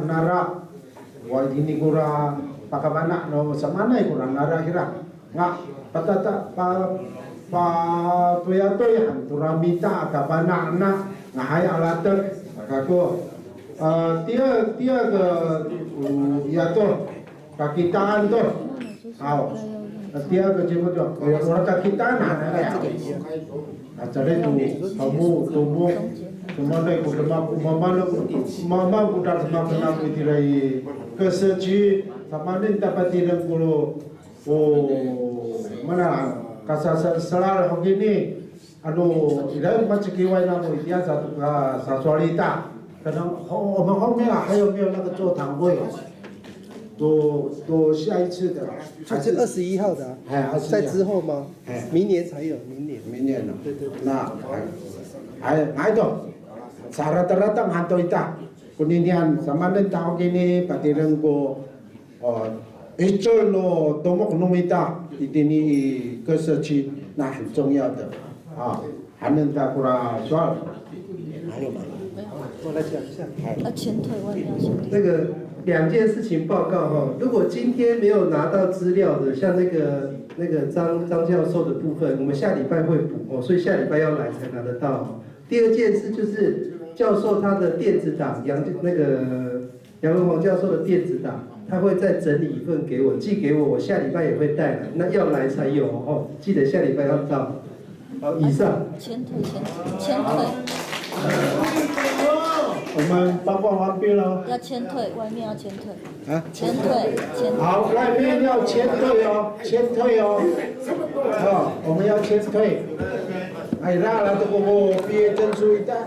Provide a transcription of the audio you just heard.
nara wa ini kura pakabana no samana kurang nara kira nga patata pa toya turamita kabana na ngahai alata kako dia ke ya to kakitaan to dia ke jemput to orang kakitaan ada ya acara itu kamu tumbuh semua dari mama udah semua kenalitirai keseji sama ni dapat tidak kalau mana kasar selar begini aduh tidak macam kiwai namu dia satu sasualita kadang我们还有没有那个做堂会都下一次的就是21号的在之后吗？明年才有，明年了。对，那还多rata-rata nganto ita kuninian sama nen tao kini patiran ko ito no tomok numita itini kesechi那很重要的还能再过来说还有吗？我来讲一下。前腿外面要前腿。那个2件事情报告哈，如果今天没有拿到资料的，像那个张教授的部分，我们下礼拜会补所以下礼拜要来才拿得到。第2件事就是教授他的电子档，杨文宏教授的电子档，他会再整理一份给我，寄给我，我下礼拜也会带来，那要来才有记得下礼拜要到。以上。前腿。我们报告完毕了。要前腿，外面要前腿。前腿。好，外面要前腿我们要前腿。哎，那这个毕业证书一带。